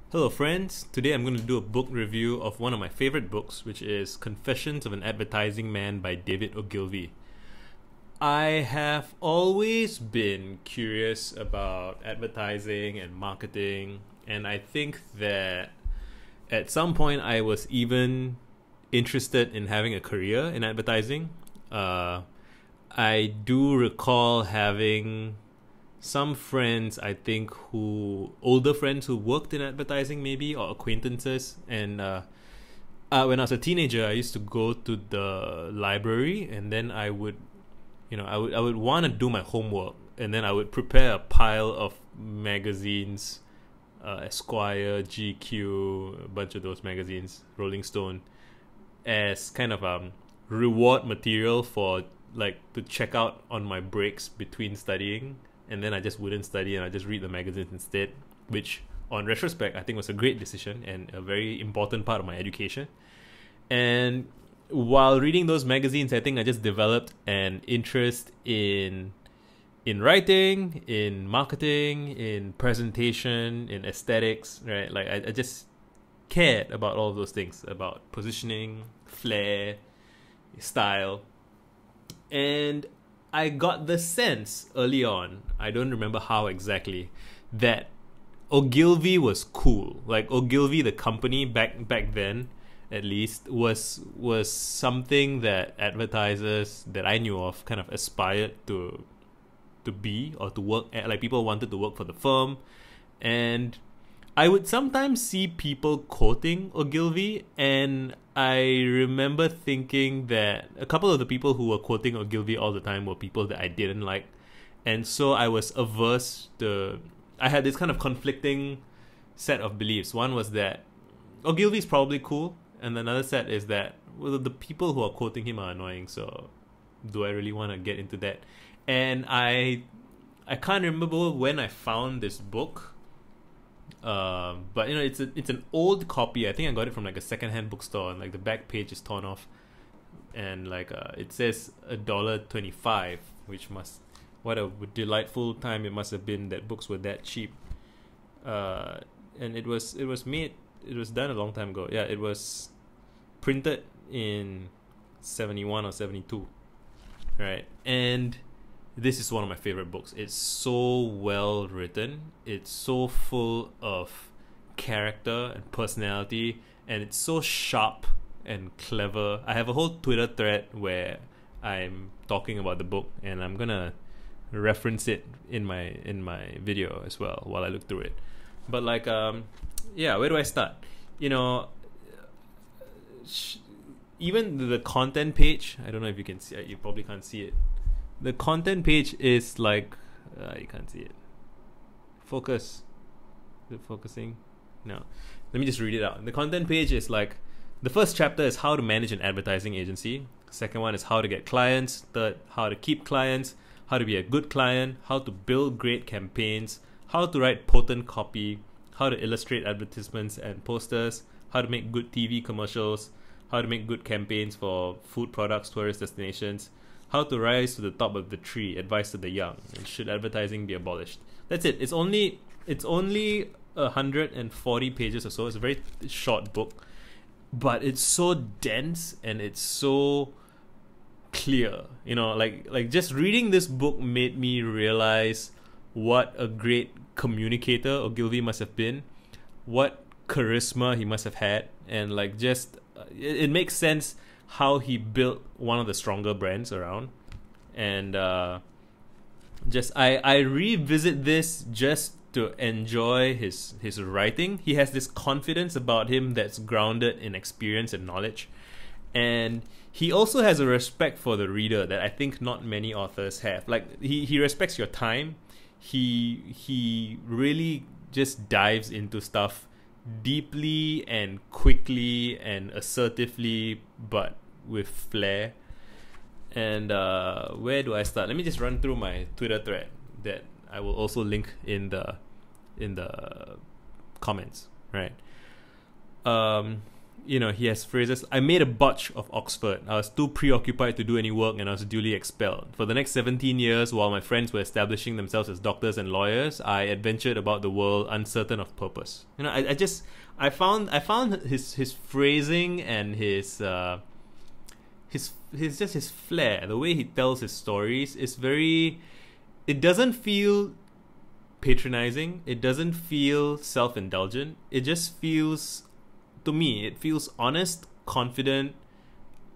Hello friends, today I'm going to do a book review of one of my favorite books, which is Confessions of an Advertising Man by David Ogilvy. I have always been curious about advertising and marketing, and I think that at some point I was even interested in having a career in advertising. I do recall having some friends, I think, older friends who worked in advertising maybe, or acquaintances. And when I was a teenager, I used to go to the library, and then I would want to do my homework, and then I would prepare a pile of magazines, Esquire, GQ, a bunch of those magazines, Rolling Stone, as kind of reward material for to check out on my breaks between studying. And then I just wouldn't study and I just read the magazines instead, which on retrospect I think was a great decision and a very important part of my education. And while reading those magazines, I think I just developed an interest in writing, in marketing, in presentation, in aesthetics, right? Like I just cared about all of those things, about positioning, flair, style. And I got the sense early on, I don't remember how exactly, that Ogilvy was cool. Like Ogilvy, the company back then, at least, was something that advertisers that I knew of kind of aspired to be, or to work at. Like people wanted to work for the firm, and I would sometimes see people quoting Ogilvy, and I remember thinking that a couple of the people who were quoting Ogilvy all the time were people that I didn't like. And so I was averse to... I had this kind of conflicting set of beliefs. One was that Ogilvy's probably cool, and another set is that, well, the people who are quoting him are annoying, so do I really want to get into that? And I can't remember when I found this book. But it's an old copy. I think I got it from like a secondhand bookstore, and like the back page is torn off, and it says $1.25, which what a delightful time it must have been that books were that cheap. And it was done a long time ago. Yeah, it was printed in 71 or 72, right? And this is one of my favorite books. It's so well written. It's so full of character and personality, and it's so sharp and clever. I have a whole Twitter thread where I'm talking about the book, and I'm gonna reference it in my video as well while I look through it. But where do I start? Even the content page, I don't know if you can see it. You probably can't see it. The content page is you can't see it. Focus. Is it focusing? No. Let me just read it out. The content page is the first chapter is how to manage an advertising agency. Second one is how to get clients. Third, how to keep clients. How to be a good client. How to build great campaigns. How to write potent copy. How to illustrate advertisements and posters. How to make good TV commercials. How to make good campaigns for food products, tourist destinations. How to rise to the top of the tree, advice to the young, and should advertising be abolished. That's it. It's only 140 pages or so. It's a very short book, but it's so dense and it's so clear. Just reading this book made me realize what a great communicator Ogilvy must have been, what charisma he must have had, and it makes sense how he built one of the stronger brands around. And I revisit this just to enjoy his writing. He has this confidence about him that's grounded in experience and knowledge, and he also has a respect for the reader that I think not many authors have. He respects your time. He really just dives into stuff deeply and quickly and assertively, but with flair. And where do I start? Let me just run through my Twitter thread that I will also link in the comments, right? he has phrases. I made a botch of Oxford. I was too preoccupied to do any work and I was duly expelled. For the next 17 years, while my friends were establishing themselves as doctors and lawyers, I adventured about the world uncertain of purpose. I found his phrasing and his flair, the way he tells his stories is very, it doesn't feel patronizing, it doesn't feel self-indulgent, it just feels, to me, it feels honest, confident.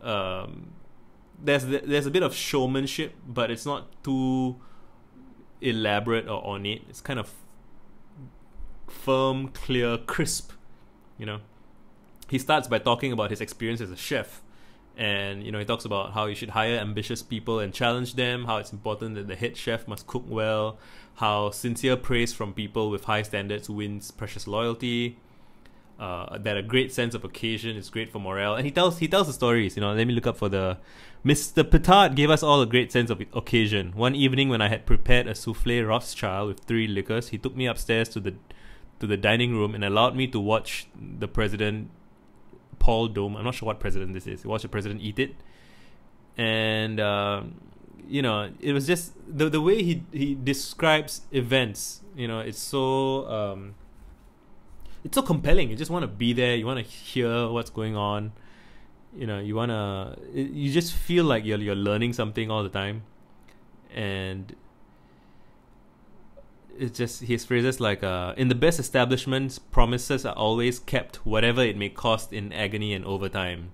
There's a bit of showmanship, but it's not too elaborate or ornate. It's kind of firm, clear, crisp. He starts by talking about his experience as a chef, and he talks about how you should hire ambitious people and challenge them, how it's important that the head chef must cook well, how sincere praise from people with high standards wins precious loyalty. That a great sense of occasion is great for morale, and he tells the stories. Let me look up for the Mr. Petard gave us all a great sense of occasion. One evening, when I had prepared a souffle Rothschild with 3 liquors, he took me upstairs to the dining room and allowed me to watch the president, Paul Dome. I'm not sure what president this is. Watch the president eat it, and it was just the way he describes events. It's so. It's so compelling. You just want to be there. You want to hear what's going on. You just feel like you're learning something all the time. And it's just his phrases like, in the best establishments, promises are always kept, whatever it may cost in agony and overtime.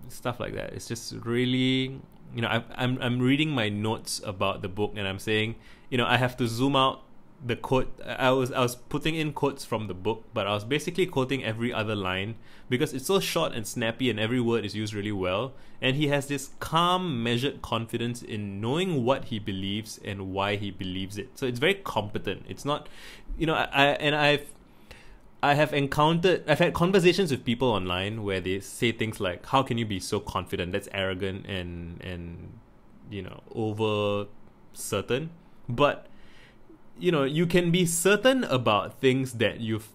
Stuff like that. It's just really, I'm reading my notes about the book and I'm saying, I have to zoom out the quote. I was putting in quotes from the book, but I was basically quoting every other line because it's so short and snappy and every word is used really well, and he has this calm, measured confidence in knowing what he believes and why he believes it. So it's very competent. It's not, I've had conversations with people online where they say things like, how can you be so confident? That's arrogant and over certain. But you can be certain about things that you've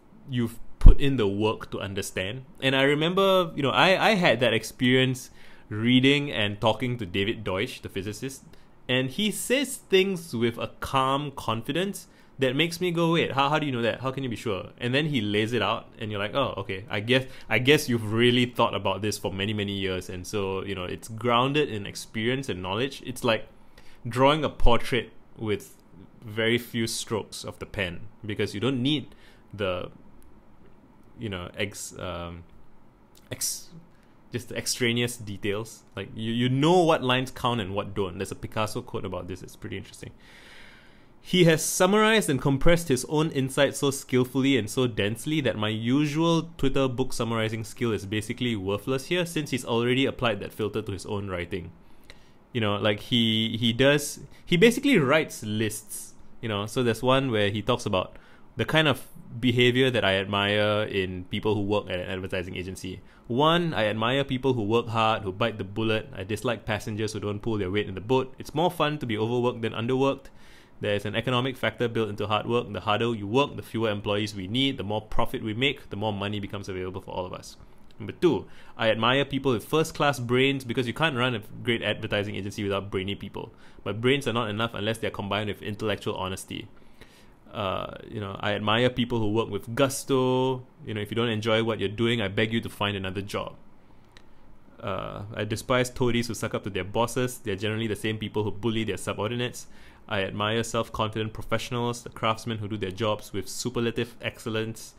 put in the work to understand. And I remember, I had that experience reading and talking to David Deutsch, the physicist, and he says things with a calm confidence that makes me go, wait, how do you know that? How can you be sure? And then he lays it out and you're like, oh, okay, I guess you've really thought about this for many, many years. And so, it's grounded in experience and knowledge. It's like drawing a portrait with very few strokes of the pen, because you don't need the just the extraneous details. Like you know what lines count and what don't. There's a Picasso quote about this. It's pretty interesting. He has summarized and compressed his own insights so skillfully and so densely that my usual Twitter book summarizing skill is basically worthless here, since he's already applied that filter to his own writing. Like he basically writes lists. So there's one where he talks about the kind of behavior that I admire in people who work at an advertising agency. 1, I admire people who work hard, who bite the bullet. I dislike passengers who don't pull their weight in the boat. It's more fun to be overworked than underworked. There's an economic factor built into hard work. The harder you work, the fewer employees we need, the more profit we make, the more money becomes available for all of us. Number 2, I admire people with first-class brains, because you can't run a great advertising agency without brainy people. But brains are not enough unless they're combined with intellectual honesty. I admire people who work with gusto. If you don't enjoy what you're doing, I beg you to find another job. I despise toadies who suck up to their bosses. They're generally the same people who bully their subordinates. I admire self-confident professionals, the craftsmen who do their jobs with superlative excellence.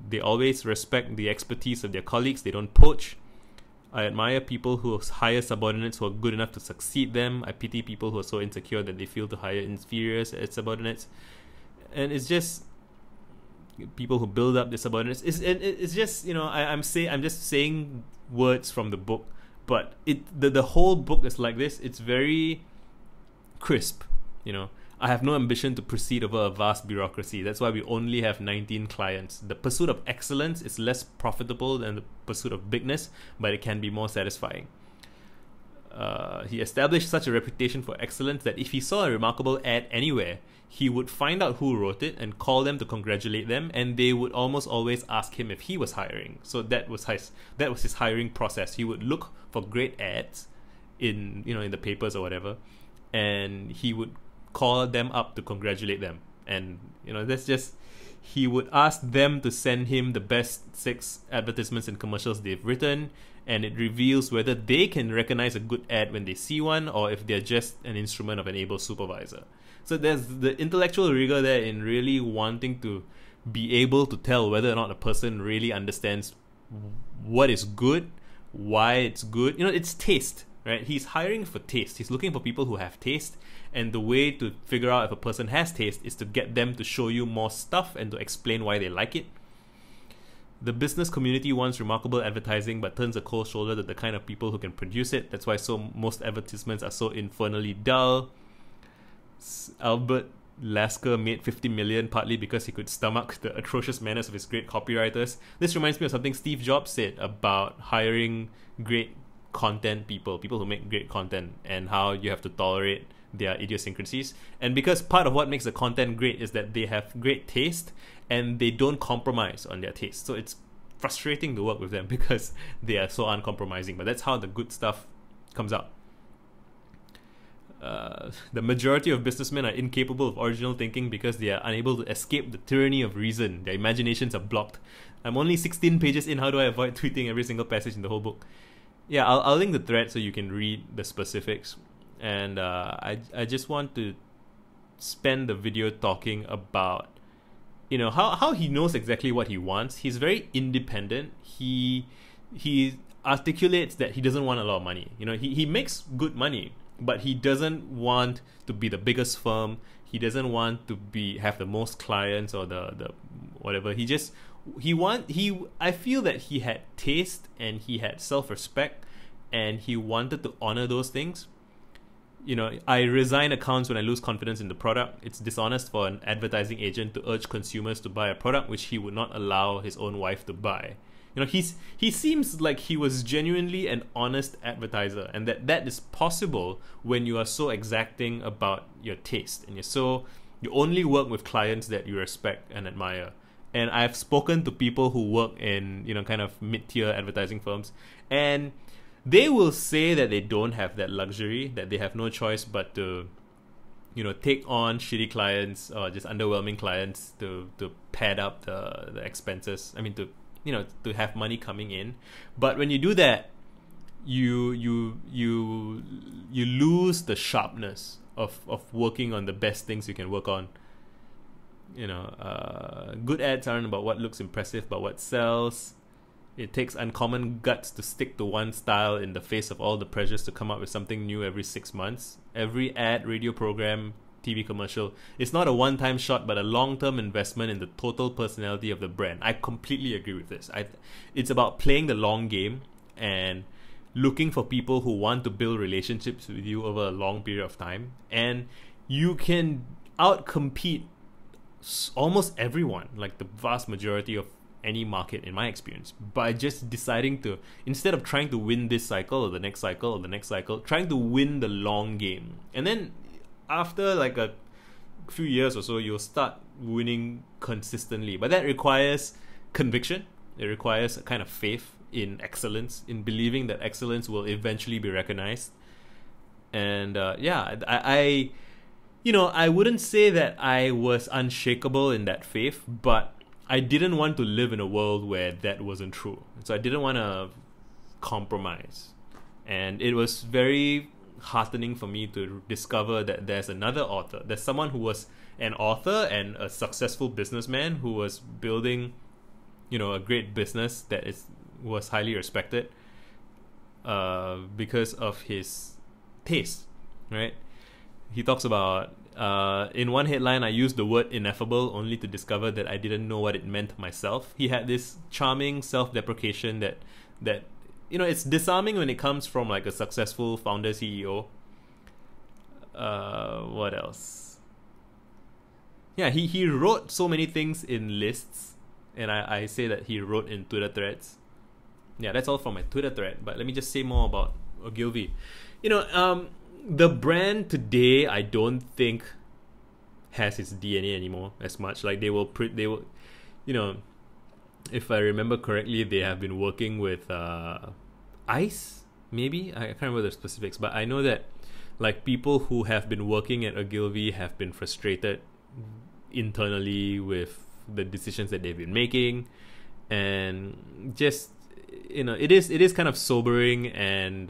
They always respect the expertise of their colleagues. They don't poach. I admire people who hire subordinates who are good enough to succeed them. I pity people who are so insecure that they feel to hire inferiors as subordinates. And it's just people who build up their subordinates. It's just, I'm just saying words from the book, but the whole book is like this. It's very crisp. I have no ambition to proceed over a vast bureaucracy. That's why we only have 19 clients. The pursuit of excellence is less profitable than the pursuit of bigness, but it can be more satisfying. he established such a reputation for excellence that if he saw a remarkable ad anywhere, he would find out who wrote it and call them to congratulate them, and they would almost always ask him if he was hiring. So that was his hiring process. He would look for great ads in the papers or whatever, and he would call them up to congratulate them. And that's just, he would ask them to send him the best 6 advertisements and commercials they've written, and it reveals whether they can recognize a good ad when they see one, or if they're just an instrument of an able supervisor. So there's the intellectual rigor there in really wanting to be able to tell whether or not a person really understands what is good, why it's good. It's taste, right? He's hiring for taste. He's looking for people who have taste, and the way to figure out if a person has taste is to get them to show you more stuff and to explain why they like it. The business community wants remarkable advertising, but turns a cold shoulder to the kind of people who can produce it. That's why most advertisements are so infernally dull. Albert Lasker made $50 million partly because he could stomach the atrocious manners of his great copywriters. This reminds me of something Steve Jobs said about hiring great content people who make great content, and how you have to tolerate their idiosyncrasies. And because part of what makes the content great is that they have great taste and they don't compromise on their taste. So it's frustrating to work with them because they are so uncompromising. But that's how the good stuff comes out. The majority of businessmen are incapable of original thinking because they are unable to escape the tyranny of reason. Their imaginations are blocked. I'm only 16 pages in. How do I avoid tweeting every single passage in the whole book? Yeah, I'll link the thread so you can read the specifics. And I just want to spend the video talking about how he knows exactly what he wants. He's very independent. He articulates that he doesn't want a lot of money. He makes good money, but he doesn't want to be the biggest firm. He doesn't want to have the most clients or the whatever. I feel that he had taste and he had self-respect, and he wanted to honor those things. I resign accounts when I lose confidence in the product. It's dishonest for an advertising agent to urge consumers to buy a product which he would not allow his own wife to buy. He seems like he was genuinely an honest advertiser, and that is possible when you are so exacting about your taste, and you only work with clients that you respect and admire. And I've spoken to people who work in kind of mid-tier advertising firms, and they will say that they don't have that luxury, that they have no choice but to take on shitty clients or just underwhelming clients to pad up the expenses. I mean, to have money coming in. But when you do that, you lose the sharpness of working on the best things you can work on. Good ads aren't about what looks impressive, but what sells. It takes uncommon guts to stick to one style in the face of all the pressures to come up with something new every 6 months. Every ad, radio program, TV commercial, it's not a one-time shot, but a long-term investment in the total personality of the brand. I completely agree with this. It's about playing the long game and looking for people who want to build relationships with you over a long period of time. And you can outcompete almost everyone, like the vast majority of any market in my experience, by just deciding to, instead of trying to win this cycle or the next cycle or the next cycle, trying to win the long game. And then after like a few years or so, you'll start winning consistently. But that requires conviction. It requires a kind of faith in excellence, in believing that excellence will eventually be recognized. And I wouldn't say that I was unshakable in that faith, but I didn't want to live in a world where that wasn't true. So I didn't want to compromise. And it was very heartening for me to discover that there's another author. There's someone who was an author and a successful businessman who was building, a great business that was highly respected because of his taste, right? He talks about, in one headline, I used the word ineffable only to discover that I didn't know what it meant myself. He had this charming self-deprecation that it's disarming when it comes from like a successful founder CEO. What else? Yeah, he wrote so many things in lists, and I say that he wrote in Twitter threads. Yeah, that's all from my Twitter thread, but let me just say more about Ogilvy. the brand today, I don't think has its DNA anymore as much. Like they will, you know, if I remember correctly, they have been working with ICE. Maybe I can't remember the specifics, but I know that like people who have been working at Ogilvy have been frustrated internally with the decisions that they've been making, and just it is kind of sobering. And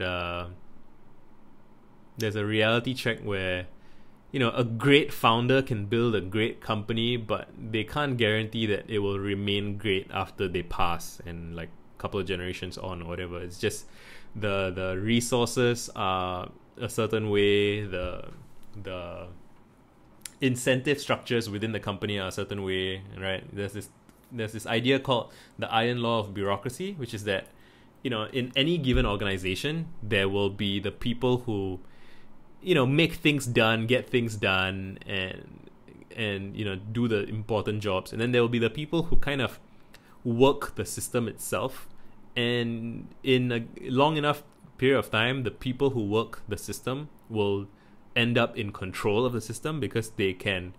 there's a reality check where a great founder can build a great company, but they can't guarantee that it will remain great after they pass and like a couple of generations on or whatever. It's just the resources are a certain way, the incentive structures within the company are a certain way, right? There's this idea called the iron law of bureaucracy, which is that in any given organization there will be the people who make things done, get things done, and do the important jobs, and then there will be the people who kind of work the system itself. And in a long enough period of time, the people who work the system will end up in control of the system, because they can,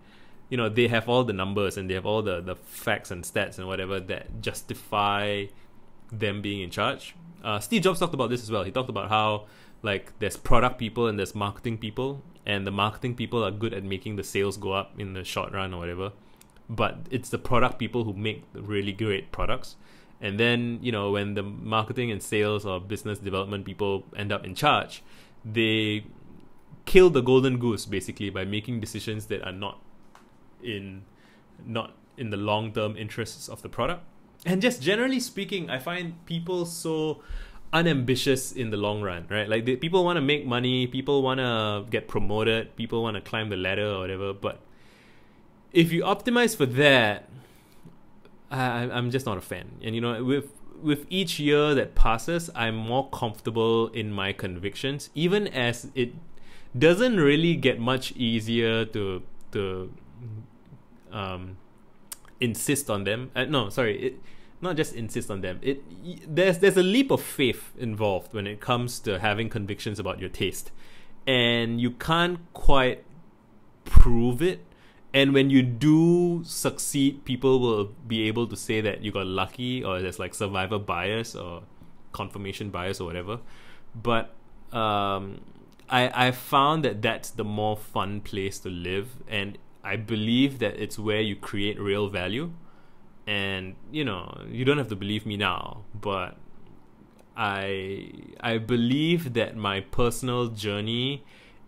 they have all the numbers and they have all the facts and stats and whatever that justify them being in charge. Steve Jobs talked about this as well. He talked about how like there's product people and there's marketing people, and the marketing people are good at making the sales go up in the short run or whatever, but it's the product people who make really great products. And then when the marketing and sales or business development people end up in charge, they kill the golden goose basically by making decisions that are not in the long-term interests of the product. And just generally speaking, I find people so unambitious in the long run, right? Like people want to make money, people want to get promoted, people want to climb the ladder or whatever, but if you optimize for that, I'm just not a fan. And with each year that passes, I'm more comfortable in my convictions, even as it doesn't really get much easier to insist on them. Not just insist on them. There's a leap of faith involved when it comes to having convictions about your taste, and you can't quite prove it. And when you do succeed, people will be able to say that you got lucky, or there's like survivor bias or confirmation bias or whatever. But I found that that's the more fun place to live, and I believe that it's where you create real value. And you don't have to believe me now, but I believe that my personal journey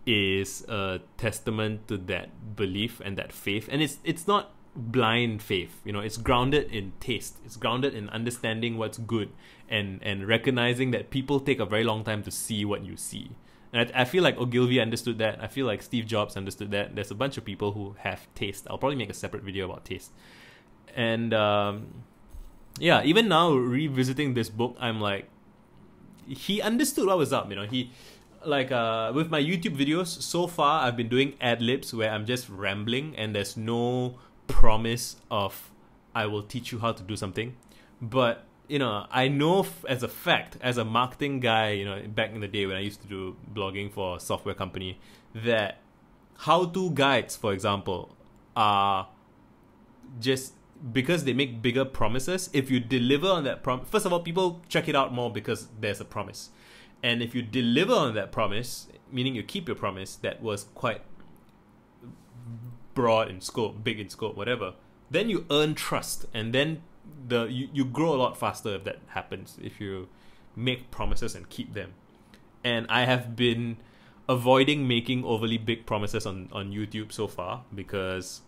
is a testament to that belief and that faith. And it's not blind faith, it's grounded in taste, it's grounded in understanding what's good, and recognizing that people take a very long time to see what you see. And I feel like Ogilvy understood that. I feel like Steve Jobs understood that. There's a bunch of people who have taste. I'll probably make a separate video about taste. And even now revisiting this book, I'm like, he understood what was up. He like with my YouTube videos so far, I've been doing ad libs where I'm just rambling and there's no promise of I will teach you how to do something. But I know as a fact, as a marketing guy, back in the day when I used to do blogging for a software company, that how-to guides, for example, are just because they make bigger promises. If you deliver on that promise, first of all, people check it out more because there's a promise. And if you deliver on that promise, meaning you keep your promise that was quite broad in scope, big in scope, whatever, then you earn trust, and then you grow a lot faster if that happens, if you make promises and keep them. And I have been avoiding making overly big promises on YouTube so far, because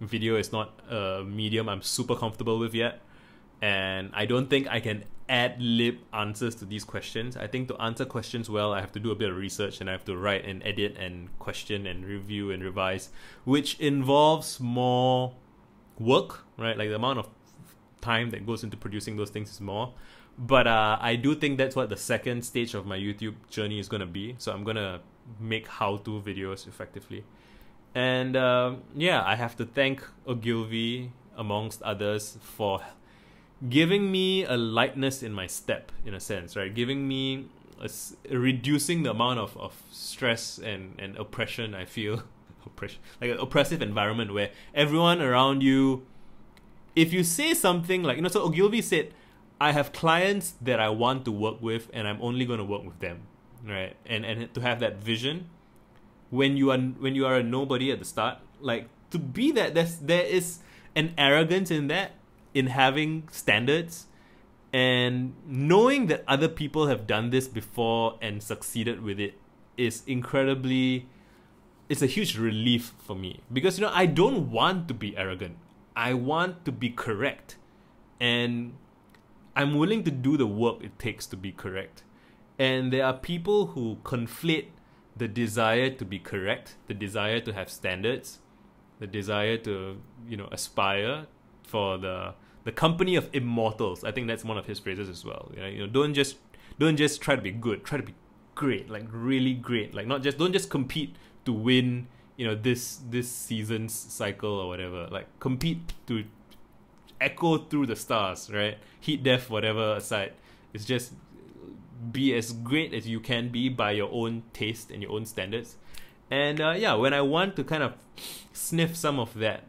video is not a medium I'm super comfortable with yet, and I don't think I can ad-lib answers to these questions. I think to answer questions well, I have to do a bit of research, and I have to write and edit and question and review and revise, which involves more work, right? Like the amount of time that goes into producing those things is more. But I do think that's what the second stage of my YouTube journey is going to be. So I'm going to make how-to videos effectively. And I have to thank Ogilvy, amongst others, for giving me a lightness in my step, in a sense, right? Giving me reducing the amount of stress and oppression I feel. Oppression, like an oppressive environment where everyone around you, if you say something like, so Ogilvy said, I have clients that I want to work with and I'm only going to work with them, right? And to have that vision when you are a nobody at the start, like, to be that, there is an arrogance in that, in having standards and knowing that other people have done this before and succeeded with it is incredibly, it's a huge relief for me, because I don't want to be arrogant. I want to be correct, and I'm willing to do the work it takes to be correct. And there are people who conflate the desire to be correct, the desire to have standards, the desire to, aspire for the company of immortals. I think that's one of his phrases as well. Don't just try to be good, try to be great, like really great. Like don't just compete to win, this season's cycle or whatever. Like compete to echo through the stars, right? Heat, death, whatever aside. It's just be as great as you can be by your own taste and your own standards. And when I want to kind of sniff some of that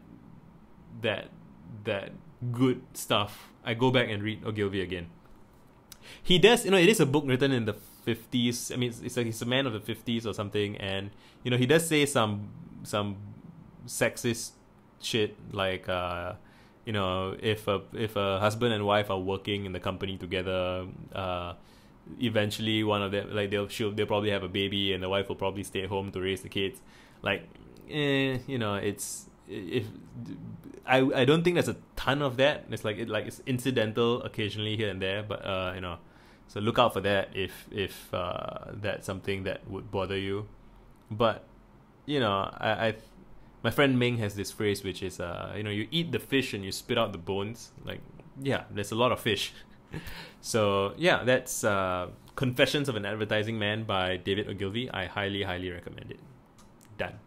good stuff, I go back and read Ogilvy again. He does, it is a book written in the 50s. I mean, he's a man of the 50s or something, and he does say some sexist shit, like if a husband and wife are working in the company together, eventually one of them, like they'll probably have a baby, and the wife will probably stay at home to raise the kids. Like, I don't think there's a ton of that. It's it's incidental occasionally here and there, but so look out for that if that's something that would bother you. But my friend Ming has this phrase, which is you eat the fish and you spit out the bones. Like, yeah, there's a lot of fish. So yeah, that's Confessions of an Advertising Man by David Ogilvy. I highly recommend it. Done.